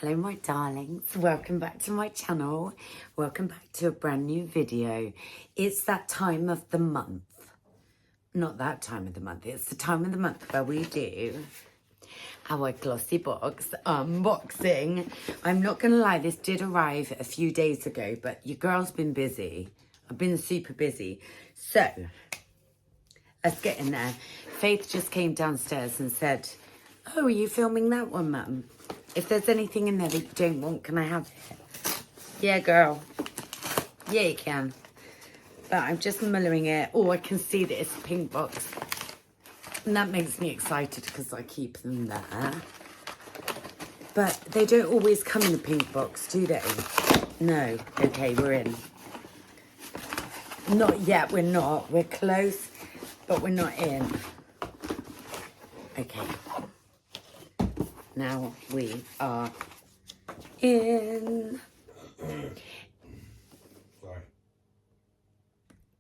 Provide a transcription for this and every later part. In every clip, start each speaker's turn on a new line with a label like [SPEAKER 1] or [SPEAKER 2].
[SPEAKER 1] Hello my darlings, welcome back to my channel. Welcome back to a brand new video. It's that time of the month. Not that time of the month, it's the time of the month where we do our Glossy Box Unboxing. I'm not gonna lie, this did arrive a few days ago, but your girl's been busy. I've been super busy. So, let's get in there. Faith just came downstairs and said, "Oh, are you filming that one, Mum? If there's anything in there that you don't want, can I have it?" Yeah, girl. Yeah, you can. But I'm just mullering it. Oh, I can see that it's a pink box. And that makes me excited because I keep them there. But they don't always come in a pink box, do they? No. Okay, we're in. Not yet, we're not. We're close, but we're not in. Okay. Now we are in.
[SPEAKER 2] Sorry.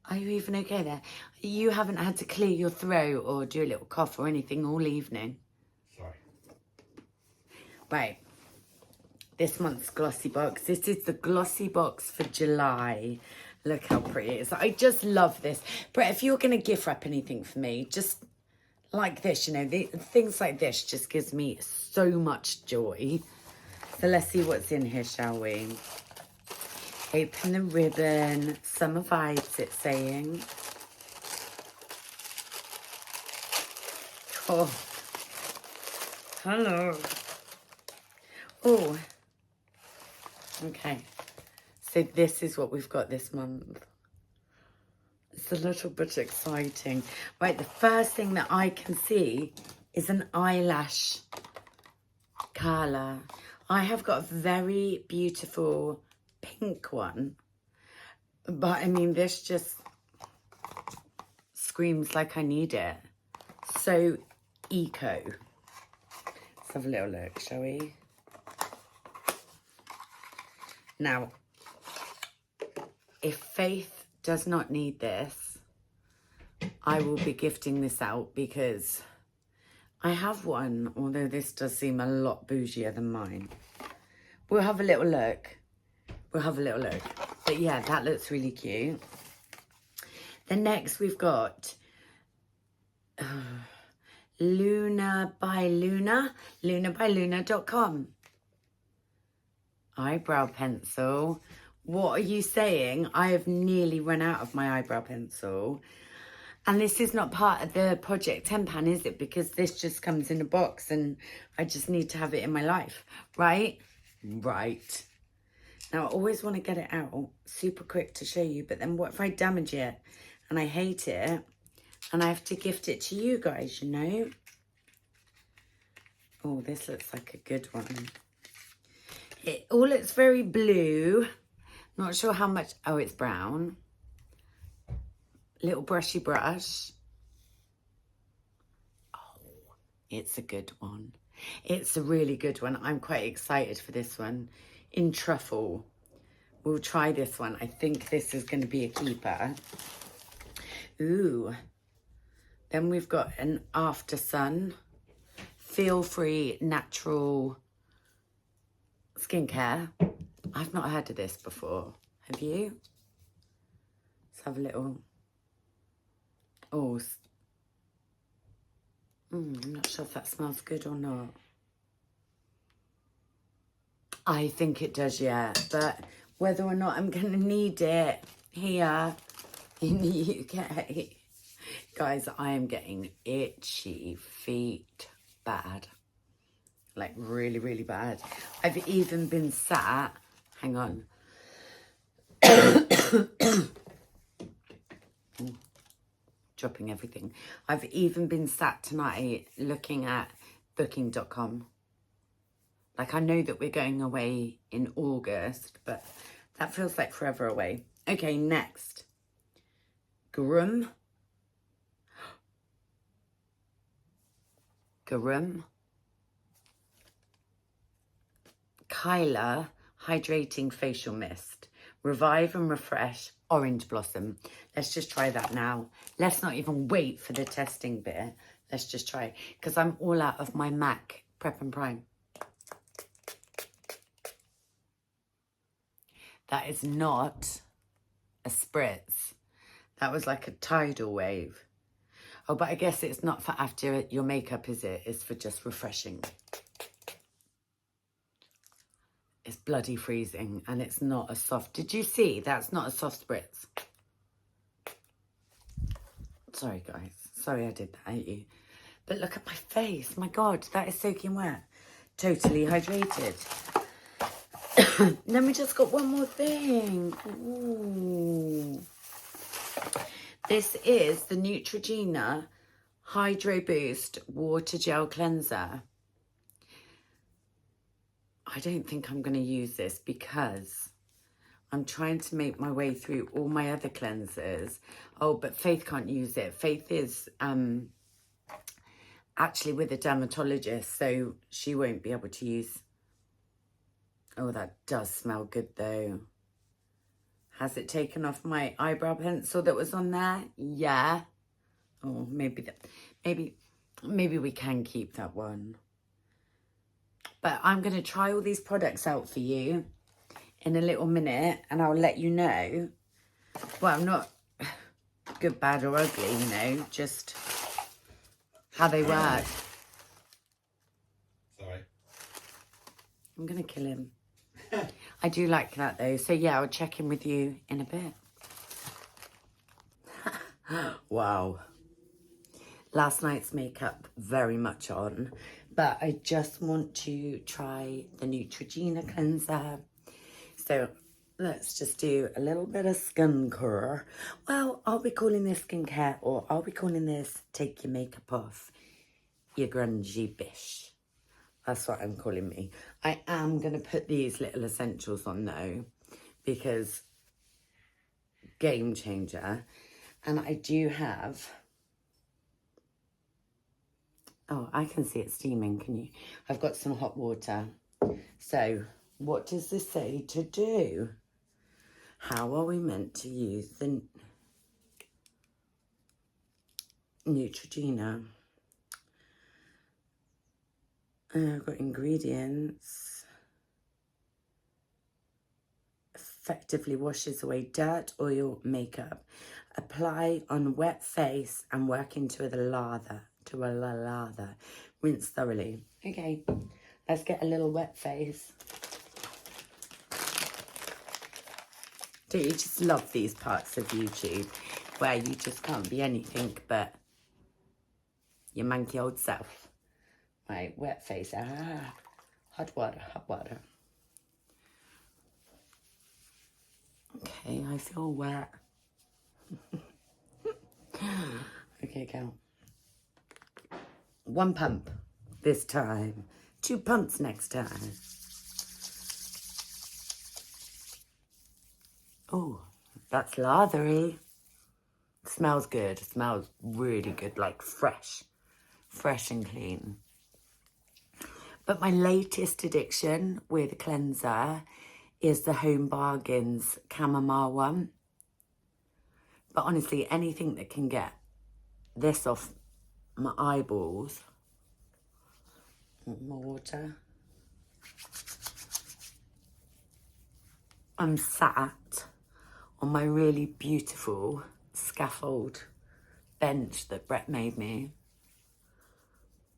[SPEAKER 1] Are you even okay there? You haven't had to clear your throat or do a little cough or anything all evening?
[SPEAKER 2] Sorry.
[SPEAKER 1] Right. This month's Glossy Box. This is the Glossy Box for July. Look how pretty it is. I just love this. Brett, if you're going to gift wrap anything for me, just like this, you know, things like this just gives me so much joy. So let's see what's in here, shall we? Open the ribbon. Summer vibes, it's saying. Oh. Hello. Oh. Okay. So this is what we've got this month. It's a little bit exciting. Right, the first thing that I can see is an eyelash colour. I have got a very beautiful pink one. But, I mean, this just screams like I need it. So eco. Let's have a little look, shall we? Now, if Faith does not need this, I will be gifting this out because I have one, although this does seem a lot bougier than mine. We'll have a little look. We'll have a little look. But yeah, that looks really cute. Then next we've got Luna by Luna, lunabyluna.com. Eyebrow pencil. What are you saying? I have nearly run out of my eyebrow pencil. And this is not part of the Project 10 pan, is it? Because this just comes in a box and I just need to have it in my life, right? Right. Now, I always want to get it out super quick to show you, but then what if I damage it and I hate it and I have to gift it to you guys, you know? Oh, this looks like a good one. It all looks very blue. Not sure how much. Oh, it's brown. Little brushy brush. Oh, it's a good one. It's a really good one. I'm quite excited for this one. In truffle. We'll try this one. I think this is going to be a keeper. Ooh. Then we've got an After Sun. Feel Free Natural Skincare. I've not heard of this before. Have you? Let's have a little... Oh, I'm not sure if that smells good or not. I think it does, yeah. But whether or not I'm going to need it here in the UK... Guys, I am getting itchy feet bad. Like really, really bad. I've even been sat... Hang on. Dropping everything. I've even been sat tonight looking at booking.com. Like, I know that we're going away in August, but that feels like forever away. Okay, next. Garum. Kyla Hydrating Facial Mist. Revive and Refresh Orange Blossom. Let's just try that now. Let's not even wait for the testing bit. Let's just try. Because I'm all out of my MAC Prep and Prime. That is not a spritz. That was like a tidal wave. Oh, but I guess it's not for after your makeup, is it? It's for just refreshing. It's bloody freezing and it's not a soft. Did you see? That's not a soft spritz. Sorry, guys. Sorry I did that at you. But look at my face. My God, that is soaking wet. Totally hydrated. Then we just got one more thing. Ooh. This is the Neutrogena Hydro Boost Water Gel Cleanser. I don't think I'm going to use this because I'm trying to make my way through all my other cleansers. Oh, but Faith can't use it. Faith is actually with a dermatologist, so she won't be able to use... Oh, that does smell good though. Has it taken off my eyebrow pencil that was on there? Yeah. Oh, maybe we can keep that one. But I'm going to try all these products out for you in a little minute, and I'll let you know. Well, not good, bad or ugly, you know, just how they work.
[SPEAKER 2] Sorry.
[SPEAKER 1] I'm going to kill him. I do like that though. So yeah, I'll check in with you in a bit. Wow. Last night's makeup very much on, but I just want to try the Neutrogena cleanser. So let's just do a little bit of skincare. Well, I'll be calling this skincare, or I'll be calling this take your makeup off, you grungy bish. That's what I'm calling me. I am going to put these little essentials on though, because game changer. And I do have... Oh, I can see it steaming, can you? I've got some hot water. So, what does this say to do? How are we meant to use the Neutrogena? I've got ingredients. Effectively washes away dirt, oil, makeup. Apply on wet face and work into the lather. Rinse thoroughly. Okay, let's get a little wet face. Don't you just love these parts of YouTube where you just can't be anything but your manky old self? Right, wet face. Ah, hot water, hot water. Okay, I feel wet. Okay, go. 1 pump this time. 2 pumps next time. Oh, that's lathery. Smells good. Smells really good, like fresh. Fresh and clean. But my latest addiction with a cleanser is the Home Bargains chamomile one. But honestly, anything that can get this off my eyeballs. More water. I'm sat on my really beautiful scaffold bench that Brett made me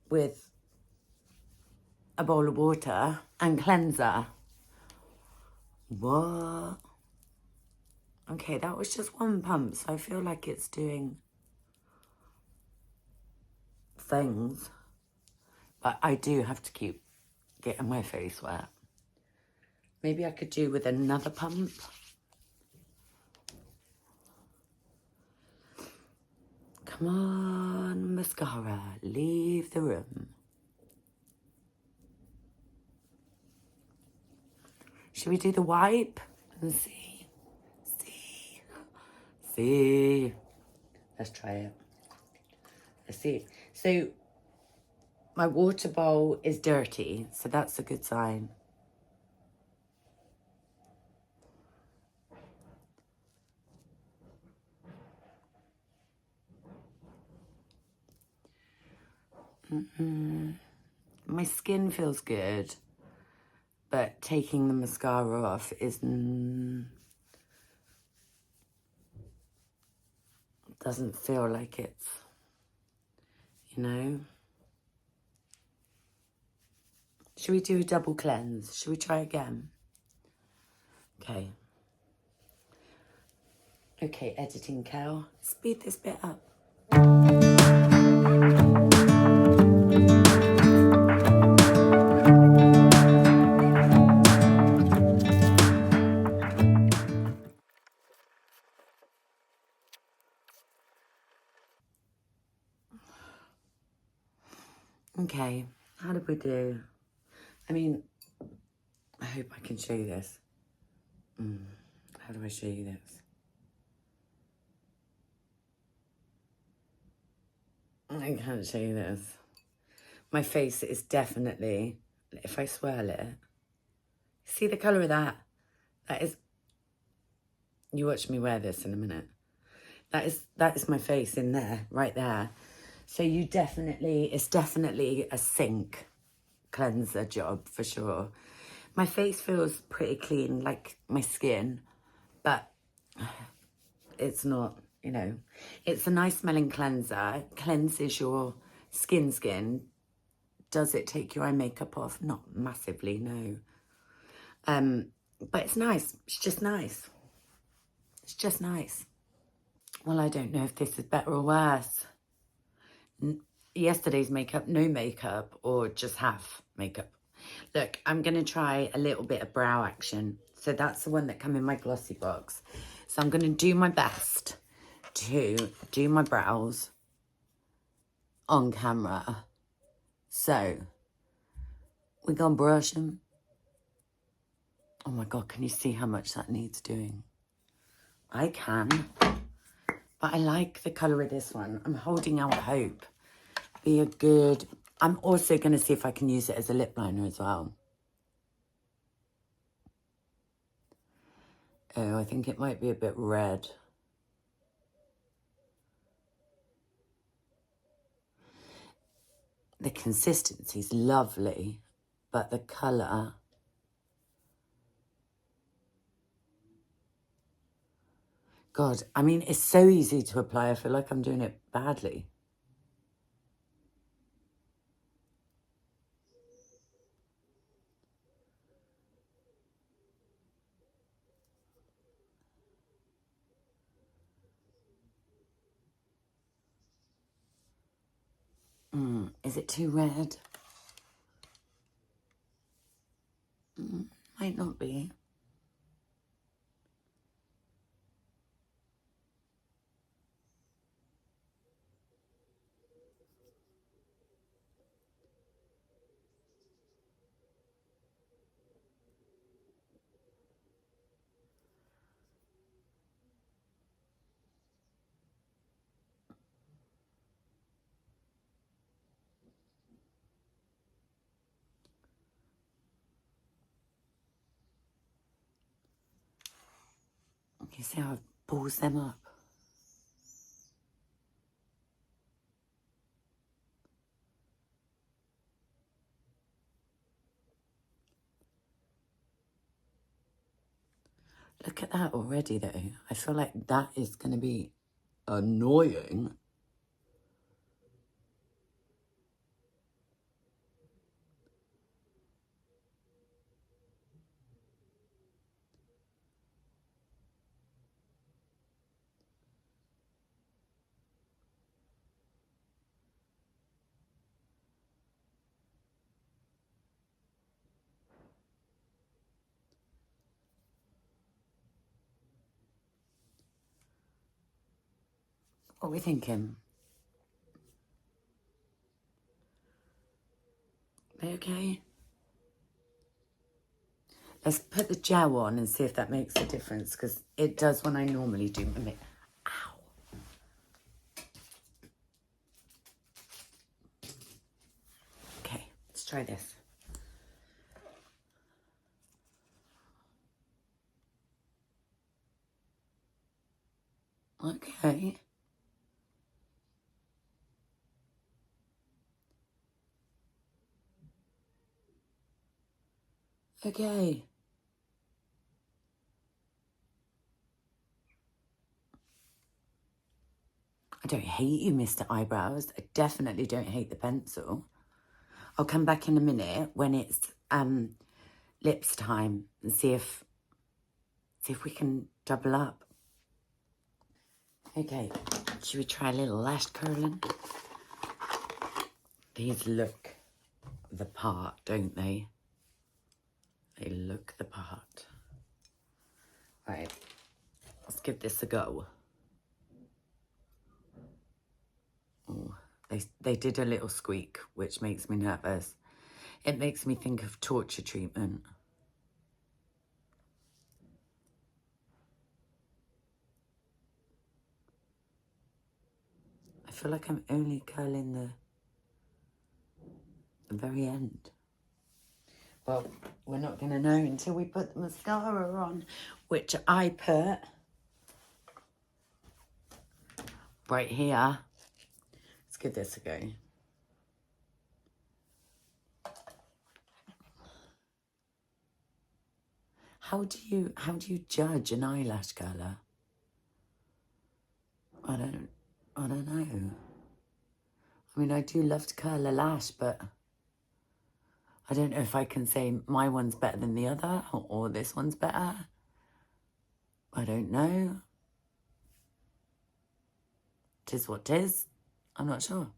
[SPEAKER 1] with a bowl of water and cleanser. What? Okay, that was just 1 pump, so I feel like it's doing things. But I do have to keep getting my face wet. Maybe I could do with another pump. Come on, mascara, leave the room. Should we do the wipe and see? See. Let's try it. Let's see. So my water bowl is dirty, so that's a good sign. My skin feels good, but taking the mascara off is... doesn't feel like it's, you know. Should we do a double cleanse? Should we try again? Okay. Okay, editing Cal. Speed this bit up. Okay, how did we do? I mean, I hope I can show you this. How do I show you this? I can't show you this. My face is definitely, if I swirl it, see the colour of that? That is, you watch me wear this in a minute. That is my face in there, right there. So you definitely, it's definitely a sink cleanser job for sure. My face feels pretty clean, like my skin, but it's not, you know. It's a nice smelling cleanser. It cleanses your skin. Does it take your eye makeup off? Not massively, no. But it's nice. It's just nice. It's just nice. Well, I don't know if this is better or worse. Yesterday's makeup, no makeup, or just half makeup. Look, I'm going to try a little bit of brow action. So that's the one that come in my Glossy box. So I'm going to do my best to do my brows on camera. So we're going to brush them. Oh my God, can you see how much that needs doing? I can. But I like the colour of this one. I'm holding out hope. Be a good... I'm also going to see if I can use it as a lip liner as well. Oh, I think it might be a bit red. The consistency's lovely, but the colour... God, I mean, it's so easy to apply. I feel like I'm doing it badly. Is it too red? Might not be. You see how it balls them up? Look at that already, though. I feel like that is going to be annoying. What are we thinking? They okay? Let's put the gel on and see if that makes a difference, because it does when I normally do my makeup. Ow. Okay, let's try this. Okay. Okay. I don't hate you, Mr. Eyebrows. I definitely don't hate the pencil. I'll come back in a minute when it's lips time and see if we can double up. Okay, should we try a little lash curling? These look the part, don't they? They look the part. Right, let's give this a go. Oh, they did a little squeak, which makes me nervous. It makes me think of torture treatment. I feel like I'm only curling the very end. Well, we're not going to know until we put the mascara on, which I put right here. Let's give this a go. How do you judge an eyelash colour? I don't know. I mean, I do love to curl a lash, but I don't know if I can say my one's better than the other or this one's better. I don't know. 'Tis what 'tis. I'm not sure.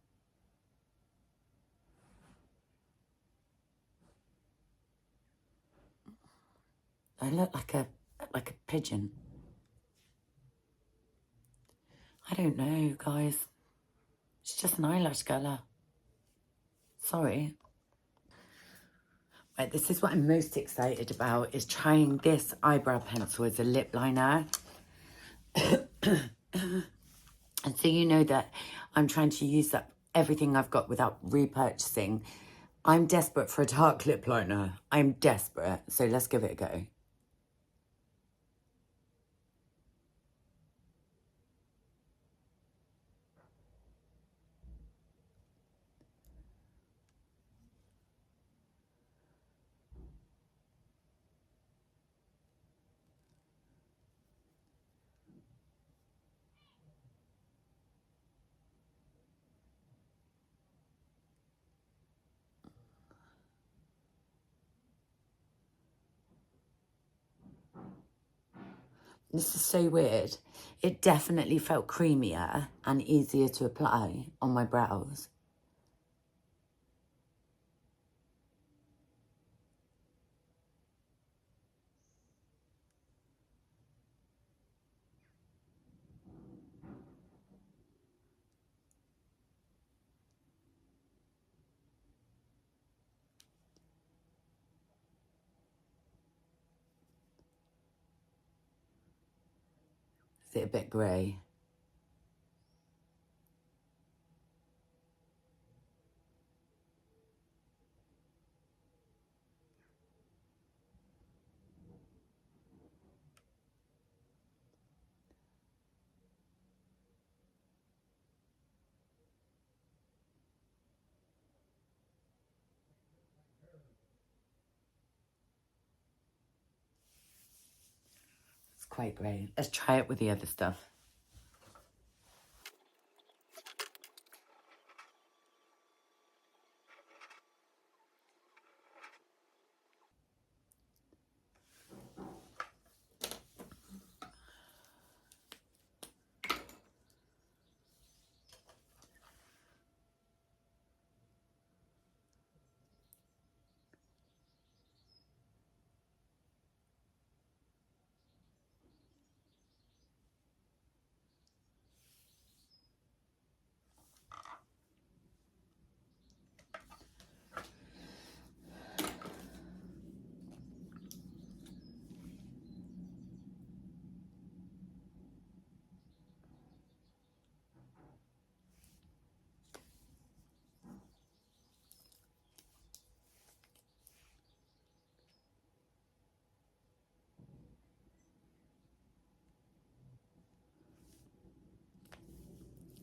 [SPEAKER 1] I look like a pigeon. I don't know, guys. It's just an eyelash colour. Sorry. Right, this is what I'm most excited about, is trying this eyebrow pencil as a lip liner. And so you know that I'm trying to use up everything I've got without repurchasing. I'm desperate for a dark lip liner. I'm desperate. So let's give it a go. This is so weird. It definitely felt creamier and easier to apply on my brows. Is it a bit grey? It's quite grey. Let's try it with the other stuff.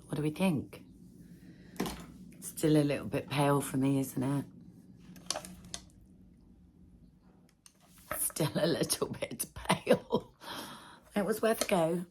[SPEAKER 1] What do we think? Still a little bit pale for me, isn't it? still a little bit pale. It was worth a go.